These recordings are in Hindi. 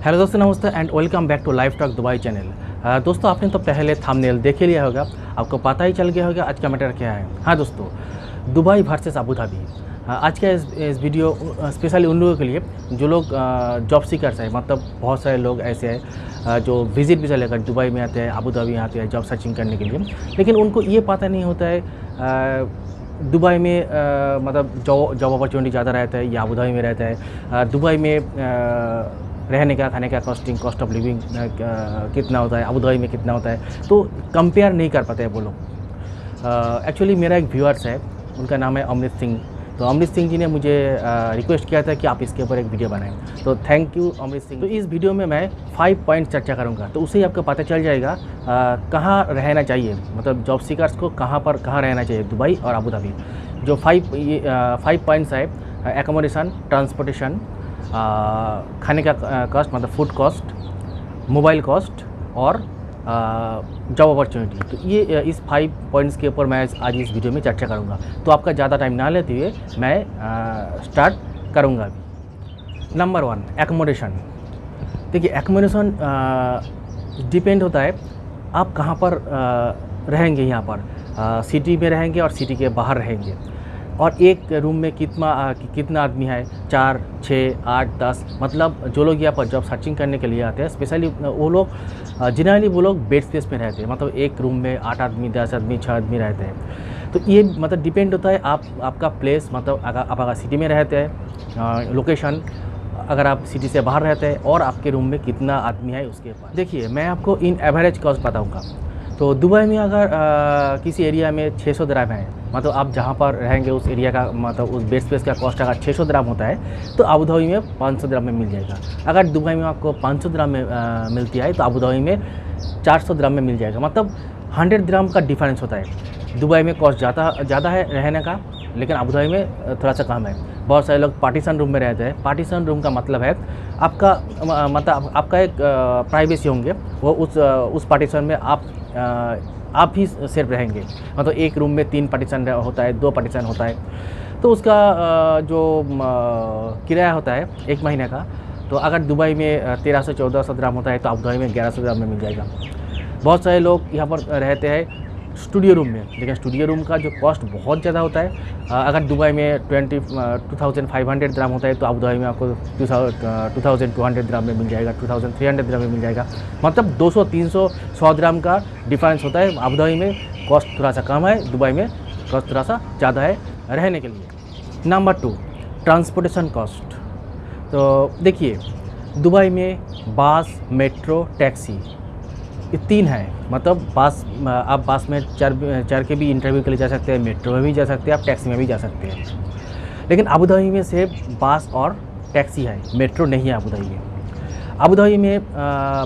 हेलो दोस्तों, नमस्ते and welcome back to live talk Dubai channel. दोस्तों, आपने तो पहले थंबनेल देख ही लिया होगा, आपको पता ही चल गया होगा आज का मैटर क्या है। हाँ दोस्तों, दुबई वर्सेस अबू धाबी। आज का इस वीडियो स्पेशली उन लोगों के लिए जो लोग जॉब सीकर्स है, मतलब बहुत सारे लोग ऐसे हैं जो विजिट भी चलेकर दुबई में आते हैं, अबू धाबी आते हैं जॉब सर्चिंग करने के लिए, लेकिन उनको ये पता नहीं होता है दुबई में मतलब जॉब अपॉर्चुनिटी ज़्यादा रहता है या अबू धाबी में रहता है। दुबई में रहने का, खाने का कॉस्ट ऑफ लिविंग कितना होता है, अबू धाबी में कितना होता है, तो कंपेयर नहीं कर पाते हैं वो लोग। एक्चुअली मेरा एक व्यूअर्स है, उनका नाम है अमृत सिंह। तो अमृत सिंह जी ने मुझे रिक्वेस्ट किया था कि आप इसके ऊपर एक वीडियो बनाएं, तो थैंक यू अमृत सिंह। तो इस वीडियो में मैं 5 पॉइंट चर्चा करूंगा, तो उससे ही आपको पता चल जाएगा कहाँ रहना चाहिए, मतलब जॉब सीकर्स को कहाँ रहना चाहिए, दुबई और अबू धाबी। जो 5 पॉइंट्स है, एकोमोडेशन, ट्रांसपोर्टेशन, खाने का कॉस्ट मतलब फूड कॉस्ट, मोबाइल कॉस्ट और जॉब अपॉर्चुनिटी। तो ये इस 5 पॉइंट्स के ऊपर मैं आज इस वीडियो में चर्चा करूंगा। तो आपका ज़्यादा टाइम ना लेते हुए मैं स्टार्ट करूंगा अभी। Number 1, accommodation. देखिए, एकोमोडेशन डिपेंड होता है आप कहाँ पर रहेंगे। यहाँ पर सिटी में रहेंगे और सिटी के बाहर रहेंगे, और एक रूम में कितना आदमी है, 4, 6, 8, 10, मतलब जो लोग यहाँ पर जॉब सर्चिंग करने के लिए आते हैं, स्पेशली वो लोग जनरली वो लोग बेड स्पेस में रहते हैं, मतलब एक रूम में 8 आदमी, 10 आदमी, 6 आदमी रहते हैं। तो ये मतलब डिपेंड होता है आपका प्लेस, मतलब अगर सिटी में रहते हैं, लोकेशन, अगर आप सिटी से बाहर रहते हैं, और आपके रूम में कितना आदमी है उसके ऊपर। देखिए, मैं आपको इन एवरेज कॉस्ट बताऊँगा। तो दुबई में अगर किसी एरिया में 600 दिरहम है, मतलब आप जहाँ पर रहेंगे उस एरिया का, मतलब उस बेड स्पेस का कॉस्ट अगर 600 दिरहम होता है, तो अबू धाबी में 500 दिरहम में मिल जाएगा। अगर दुबई में आपको 500 दिरहम में मिलती है, तो अबू धाबी में 400 दिरहम में मिल जाएगा। मतलब 100 दिरहम का डिफरेंस होता है। दुबई में कॉस्ट ज़्यादा है रहने का, लेकिन अबू धाबी में थोड़ा सा कम है। बहुत सारे लोग पार्टीशन रूम में रहते हैं। पार्टीशन रूम का मतलब है आपका आपका एक प्राइवेसी होंगे, वो उस पार्टीशन में आप ही सिर्फ रहेंगे। मतलब एक रूम में 3 पार्टीशन होता है, 2 पार्टीशन होता है, तो उसका जो किराया होता है 1 महीने का, तो अगर दुबई में 1300-1400 दिरहम होता है, तो अबू धाबी में 1100 दिरहम में मिल जाएगा। बहुत सारे लोग यहाँ पर रहते हैं स्टूडियो रूम में, लेकिन स्टूडियो रूम का जो कॉस्ट बहुत ज़्यादा होता है। अगर दुबई में 2500 दिरहम होता है, तो अबू धाबी में आपको 2200 दिरहम में मिल जाएगा, 2300 दिरहम में मिल जाएगा। मतलब 200, 300, 100 दिरहम का डिफरेंस होता है। अबू धाबी में कॉस्ट थोड़ा सा कम है, दुबई में कॉस्ट थोड़ा सा ज़्यादा है रहने के लिए। Number 2, transportation cost. तो देखिए, दुबई में बस, मेट्रो, टैक्सी, ये 3 है। मतलब आप बस में चढ़ के भी इंटरव्यू के लिए जा सकते हैं, मेट्रो में भी जा सकते हैं, आप टैक्सी में भी जा सकते हैं। लेकिन अबू धाबी में सिर्फ बस और टैक्सी है, मेट्रो नहीं है अबू धाबी में। अबू धाबी में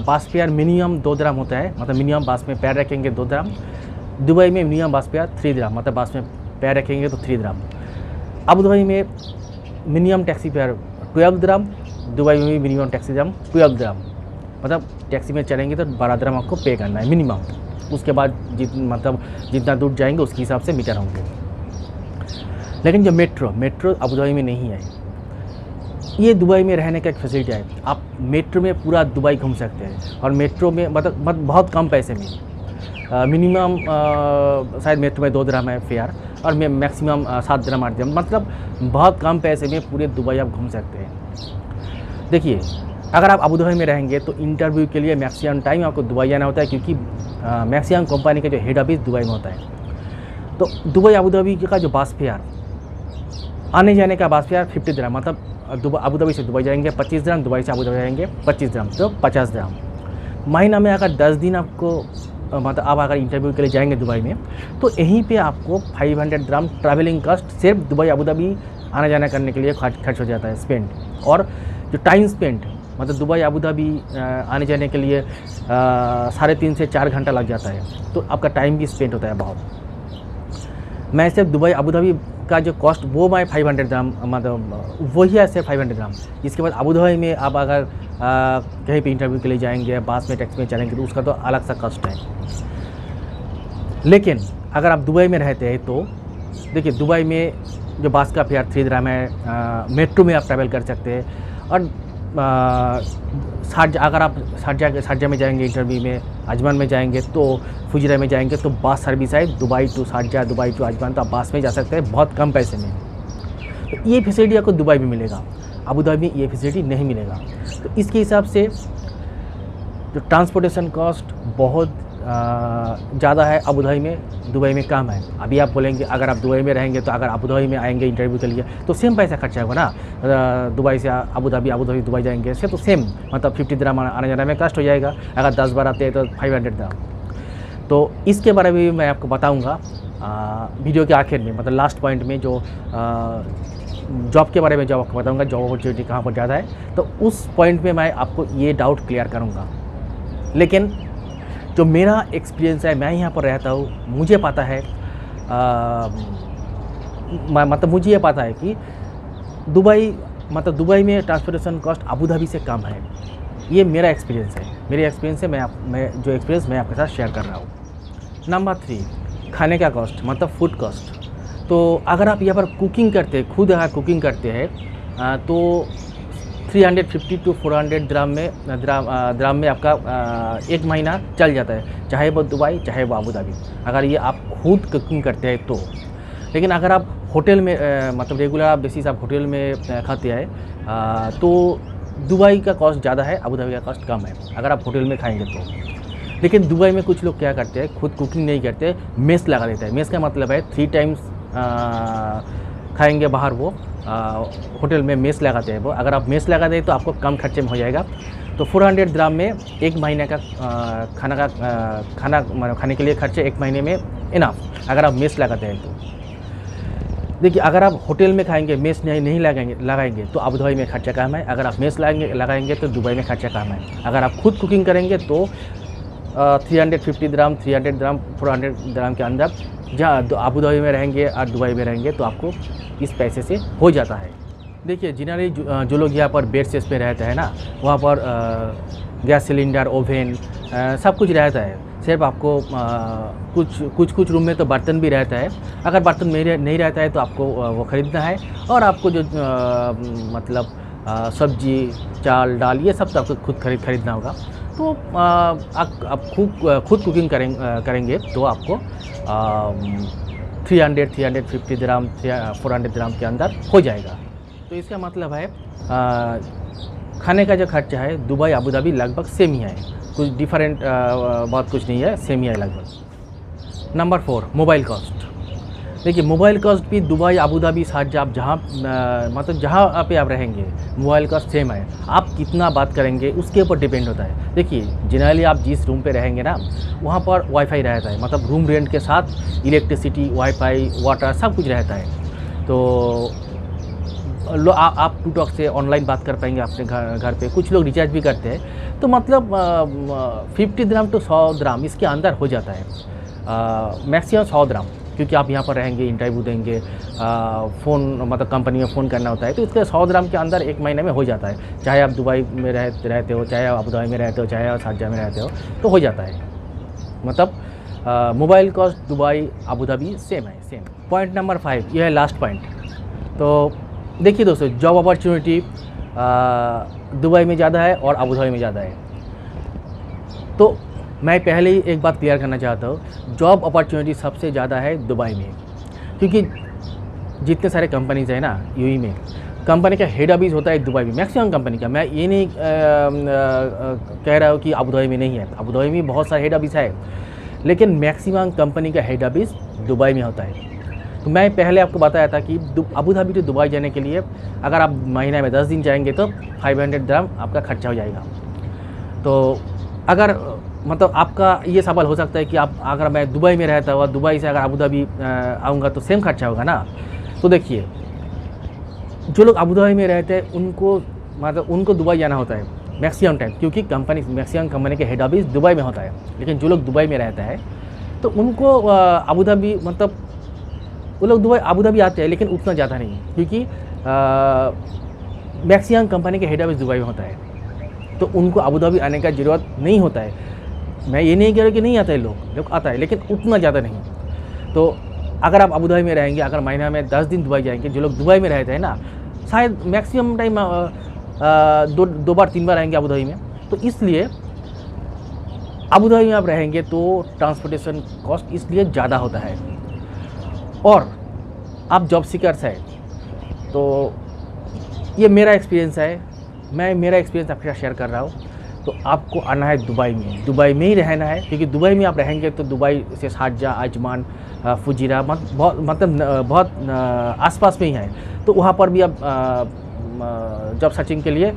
बस फेयर मिनिमम 2 दिरहम होता है, मतलब मिनिमम बस में पैर रखेंगे 2 दिरहम। दुबई में मिनिमम बस फेयर 3 दिरहम, मतलब बस में पैर रखेंगे तो 3 दिरहम। अबू धाबी में मिनिमम टैक्सी फेयर 12 दिरहम, दुबई में भी मिनिमम टैक्सी दिरहम 12 दिरहम। मतलब टैक्सी में चलेंगे तो 12 दिरहम आपको पे करना है मिनिमम। उसके बाद जितना दूर जाएंगे उसके हिसाब से मीटर होंगे। लेकिन जो मेट्रो अबू धाबी में नहीं है। ये दुबई में रहने का एक फैसिलिटी है। आप मेट्रो में पूरा दुबई घूम सकते हैं, और मेट्रो में मतलब बहुत कम पैसे में, मिनिमम शायद मेट्रो में 2 दिरहम है फेयर, और मैक्सिमम 7 दिरहम, 8 दिरहम, मतलब बहुत कम पैसे में पूरे दुबई आप घूम सकते हैं। देखिए, अगर आप अबू धाबी में रहेंगे तो इंटरव्यू के लिए मैक्सिमम टाइम आपको दुबई आना होता है, क्योंकि मैक्सिमम कंपनी का जो हेड ऑफिस दुबई में होता है। तो दुबई अबू धाबी का जो बस फेयर, आने जाने का बस फेयर 50 दिरहम, मतलब अबू धाबी से दुबई जाएंगे 25 दिरहम, दुबई से अबू धाबी जाएंगे 25 दिरहम, तो 50 दिरहम। महीना में अगर 10 दिन आपको मतलब आप अगर इंटरव्यू के लिए जाएंगे दुबई में, तो यहीं पे आपको 500 दिरहम ट्रैवलिंग कॉस्ट सिर्फ दुबई अबू धाबी आना जाना करने के लिए खर्च हो जाता है स्पेंड। और जो टाइम स्पेंड, मतलब दुबई अबू धाबी आने जाने के लिए 3.5 से 4 घंटा लग जाता है, तो आपका टाइम भी स्पेंड होता है बहुत। मैं सिर्फ दुबई अबू धाबी का जो कॉस्ट वो मैं 500 दिरहम, मतलब वही है सिर्फ 500 दिरहम। इसके बाद अबू धाबी में आप अगर कहीं पे इंटरव्यू के लिए जाएंगे, बस में, टैक्सी में चलेंगे, तो उसका तो अलग सा कॉस्ट है। लेकिन अगर आप दुबई में रहते हैं, तो देखिए दुबई में जो बस का फेयर 3 दिरहम है, मेट्रो में आप ट्रैवल कर सकते हैं, और शारजा, अगर आप शारजा में जाएंगे इंटरव्यू में, अजमान में जाएंगे, तो फुजरा में जाएंगे तो बस सर्विस है Dubai to Sharjah, Dubai to Ajman, तो आप बस में जा सकते हैं बहुत कम पैसे में। तो ये फैसिलिटी आपको दुबई में मिलेगा, अबू धाबी में ये फैसिलिटी नहीं मिलेगा। तो इसके हिसाब से जो ट्रांसपोर्टेशन कॉस्ट बहुत ज़्यादा है अबू धाबी में, दुबई में कम है। अभी आप बोलेंगे अगर आप दुबई में रहेंगे तो अगर अबू धाबी में आएंगे इंटरव्यू के लिए तो सेम पैसा खर्चा होगा ना, दुबई से Abu Dhabi, Abu Dhabi Dubai जाएंगे से तो सेम, मतलब 50 दिरहम आने जाने में कस्ट हो जाएगा। अगर 10 बार आते हैं तो 500 दिरहम। तो इसके बारे में भी मैं आपको बताऊँगा वीडियो के आखिर में, मतलब लास्ट पॉइंट में जो जॉब के बारे में जब आपको बताऊँगा, जॉब अपॉर्चुनिटी कहाँ पर ज़्यादा है, तो उस पॉइंट में मैं आपको ये डाउट क्लियर करूँगा। लेकिन जो मेरा एक्सपीरियंस है, मैं यहाँ पर रहता हूँ, मुझे पता है, मतलब मुझे ये पता है कि दुबई में ट्रांसपोर्टेशन कॉस्ट अबू धाबी से कम है। ये मेरा एक्सपीरियंस है, मेरे एक्सपीरियंस से मैं जो एक्सपीरियंस मैं आपके साथ शेयर कर रहा हूँ। नंबर 3, खाने का कॉस्ट, मतलब फूड कॉस्ट। तो अगर आप यहाँ पर कुकिंग करते हैं, खुद अगर कुकिंग करते हैं तो 350 टू 400 दिरहम में आपका 1 महीना चल जाता है, चाहे वो दुबई चाहे वो अबू धाबी, अगर ये आप खुद कुकिंग करते हैं तो। लेकिन अगर आप होटल में मतलब रेगुलर बेसिस आप होटल में खाते हैं तो दुबई का कॉस्ट ज़्यादा है, अबू धाबी का कॉस्ट कम है अगर आप होटल में खाएंगे तो। लेकिन दुबई में कुछ लोग क्या करते हैं, खुद कुकिंग नहीं करते, मेस लगा देते हैं। मेस का मतलब है 3 टाइम्स खाएंगे बाहर, वो होटल में मेस लगाते हैं वो। अगर आप मेस लगा दें तो आपको कम खर्चे में हो जाएगा। तो 400 दिरहम में 1 महीने का खाने के लिए खर्चे 1 महीने में इनफ, अगर आप मेस लगाते हैं तो। देखिए, अगर आप होटल में खाएंगे, मेस नहीं लगाएंगे तो अबू धाबी में खर्चा कम है। अगर आप मेस लगाएंगे तो दुबई में खर्चा कम है। अगर आप खुद कुकिंग करेंगे तो 350 दिरहम, 300 दिरहम, 400 दिरहम के अंदर जहाँ अबू धाबी में रहेंगे और दुबई में रहेंगे तो आपको इस पैसे से हो जाता है। देखिए, जनरली जो लोग यहाँ पर बेड सेस पे रहते हैं ना, वहाँ पर गैस सिलेंडर, ओवन सब कुछ रहता है। सिर्फ आपको कुछ रूम में तो बर्तन भी रहता है। अगर बर्तन नहीं रहता है तो आपको वो ख़रीदना है। और आपको जो मतलब सब्जी, चाल, दाल, ये सब तो आपको खुद खरीदना होगा। तो आप खुद कुकिंग करेंगे तो आपको 350 दिरहम, 400 दिरहम के अंदर हो जाएगा। तो इसका मतलब है खाने का जो खर्चा है दुबई अबू धाबी लगभग सेम ही है, कुछ डिफरेंट बहुत कुछ नहीं है, सेम ही है लगभग। Number 4, mobile cost. देखिए, मोबाइल कॉस्ट भी दुबई, अबू धाबी, शारजा, आप जहाँ पे आप रहेंगे मोबाइल कॉस्ट सेम है। आप कितना बात करेंगे उसके ऊपर डिपेंड होता है। देखिए, जनरली आप जिस रूम पे रहेंगे ना, वहाँ पर वाईफाई रहता है, मतलब रूम रेंट के साथ इलेक्ट्रिसिटी, वाईफाई, वाटर सब कुछ रहता है। तो आप टूटॉक से ऑनलाइन बात कर पाएंगे अपने घर पे। कुछ लोग रिचार्ज भी करते हैं, तो मतलब 50 दिरहम टू 100 दिरहम इसके अंदर हो जाता है, मैक्सिमम 100 दिरहम, क्योंकि आप यहाँ पर रहेंगे, इंटरव्यू देंगे, फ़ोन मतलब कंपनी में फ़ोन करना होता है, तो इसके 100 दिरहम के अंदर 1 महीने में हो जाता है। चाहे आप दुबई में रहते हो, चाहे आप अबू धाबी में रहते हो, चाहे आप शारजा में रहते हो, तो हो जाता है। मतलब mobile cost Dubai Abu Dhabi same है, सेम। पॉइंट नंबर 5, यह है लास्ट पॉइंट। तो देखिए दोस्तों, जॉब अपॉर्चुनिटी दुबई में ज़्यादा है और अबू धाबी में ज़्यादा है। तो मैं पहले ही एक बात क्लियर करना चाहता हूँ, जॉब अपॉर्चुनिटी सबसे ज़्यादा है दुबई में, क्योंकि जितने सारे कंपनीज़ हैं ना यूएई में, कंपनी का हेड ऑफिस होता है दुबई में, मैक्सिमम कंपनी का। मैं ये नहीं कह रहा हूँ कि अबू धाबी में नहीं है, अबू धाबी में बहुत सारे हेड ऑफिस है, लेकिन मैक्सिमम कंपनी का हेड ऑफिस दुबई में होता है। तो मैं पहले आपको बताया था कि अबू धाबी से दुबई जाने के लिए अगर आप महीने में 10 दिन जाएंगे तो 500 दिरहम आपका खर्चा हो जाएगा। तो अगर मतलब आपका ये सवाल हो सकता है कि आप अगर मैं दुबई में रहता हुआ दुबई से अगर अबू धाबी आऊँगा तो सेम खर्चा होगा ना। तो देखिए, जो लोग अबू धाबी में रहते हैं उनको दुबई जाना होता है मैक्सिमम टाइम, क्योंकि मैक्सिमम कंपनी के हेड ऑफिस दुबई में होता है। लेकिन जो लोग दुबई में रहता है तो उनको अबू धाबी, मतलब वो लोग दुबई अबू धाबी आते हैं, लेकिन उतना ज़्यादा नहीं, क्योंकि मैक्सिमम कंपनी के हेड ऑफिस दुबई में होता है। तो उनको अबू धाबी आने का ज़रूरत नहीं होता है। मैं ये नहीं कह रहा कि नहीं आता है, लोग आता है, लेकिन उतना ज़्यादा नहीं। तो अगर आप अबू धाबी में रहेंगे, अगर महीना में 10 दिन दुबई जाएंगे, जो लोग दुबई में रहते हैं ना, शायद मैक्सिमम टाइम दो बार 3 बार रहेंगे अबू धाबी में, तो इसलिए अबू धाबी में आप रहेंगे तो ट्रांसपोर्टेशन कॉस्ट इसलिए ज़्यादा होता है। और आप जॉब सीकर्स है तो ये मेरा एक्सपीरियंस है, मैं मेरा एक्सपीरियंस आपके साथ शेयर कर रहा हूँ। तो आपको आना है दुबई में ही रहना है, क्योंकि दुबई में आप रहेंगे तो दुबई से शारजा, अजमान, फुजीरा बहुत आसपास में ही है, तो वहाँ पर भी आप जॉब सर्चिंग के लिए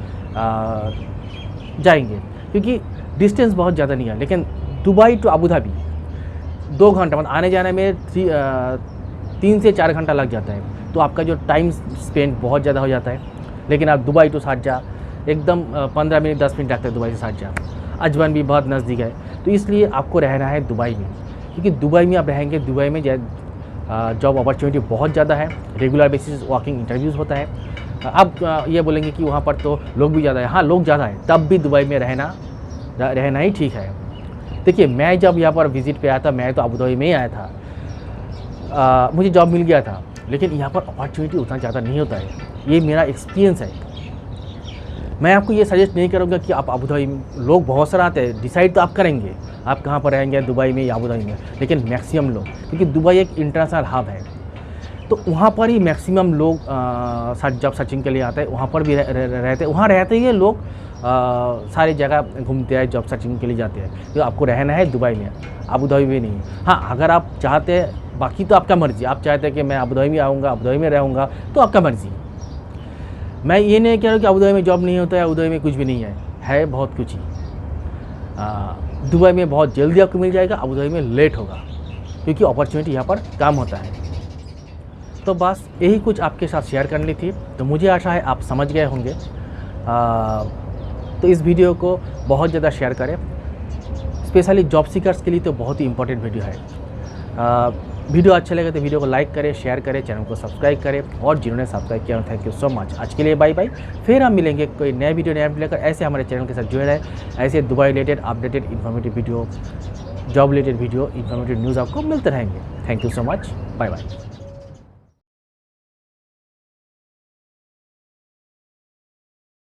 जाएंगे, क्योंकि डिस्टेंस बहुत ज़्यादा नहीं है। लेकिन दुबई टू अबू धाबी 2 घंटा मतलब आने जाने में 3 से 4 घंटा लग जाता है, तो आपका जो टाइम स्पेंड बहुत ज़्यादा हो जाता है। लेकिन आप दुबई टू शारजा एकदम 15 मिनट 10 मिनट लगते हैं दुबई से शारजा। अजमान भी बहुत नज़दीक है, तो इसलिए आपको रहना है दुबई में, क्योंकि दुबई में आप रहेंगे, दुबई में जॉब अपॉर्चुनिटी बहुत ज़्यादा है, रेगुलर बेसिस वॉकिंग इंटरव्यूज़ होता है। आप ये बोलेंगे कि वहाँ पर तो लोग भी ज़्यादा है, हाँ लोग ज़्यादा है, तब भी दुबई में रहना ही ठीक है। देखिए मैं जब यहाँ पर विज़िट पे आया था, मैं तो अबू धाबी में ही आया था, मुझे जॉब मिल गया था, लेकिन यहाँ पर अपॉर्चुनिटी उतना ज़्यादा नहीं होता है, ये मेरा एक्सपीरियंस है। मैं आपको ये सजेस्ट नहीं करूँगा कि आप अबू धाबी, लोग बहुत सारे आते हैं, डिसाइड तो आप करेंगे आप कहाँ पर रहेंगे, दुबई में या अबू धाबी में, लेकिन मैक्सिमम लोग, क्योंकि दुबई एक इंटरनेशनल हब है, तो वहाँ पर ही मैक्सिमम लोग जॉब सर्चिंग के लिए आते हैं, वहाँ पर भी रहते हैं, वहाँ रहते ही लोग सारी जगह घूमते हैं, जॉब सर्चिंग के लिए जाते हैं। तो आपको रहना है दुबई में, अबू धाबी में नहीं। हाँ अगर आप चाहते हैं, बाकी तो आपका मर्ज़ी, आप चाहते हैं कि मैं अबू धाबी में आऊँगा, अबू धाबी में रहूँगा, तो आपका मर्ज़ी। मैं ये नहीं कह रहा कि अबू धाबी में जॉब नहीं होता है, अबू धाबी में कुछ भी नहीं है बहुत कुछ ही। दुबई में बहुत जल्दी आपको मिल जाएगा, अबू धाबी में लेट होगा, क्योंकि अपॉर्चुनिटी यहाँ पर कम होता है। तो बस यही कुछ आपके साथ शेयर करनी थी, तो मुझे आशा है आप समझ गए होंगे। तो इस वीडियो को बहुत ज़्यादा शेयर करें, स्पेशली जॉब सीकर्स के लिए तो बहुत ही इंपॉर्टेंट वीडियो है। वीडियो अच्छा लगे तो वीडियो को लाइक करें, शेयर करें, चैनल को सब्सक्राइब करें, और जिन्होंने सब्सक्राइब किया थैंक यू सो मच। आज के लिए बाय बाय, फिर हम मिलेंगे कोई नया वीडियो लेकर। ऐसे हमारे चैनल के साथ जुड़े रहे, ऐसे Dubai related updated informative video, job related video, informative news आपको मिलते रहेंगे। Thank you so much, bye bye.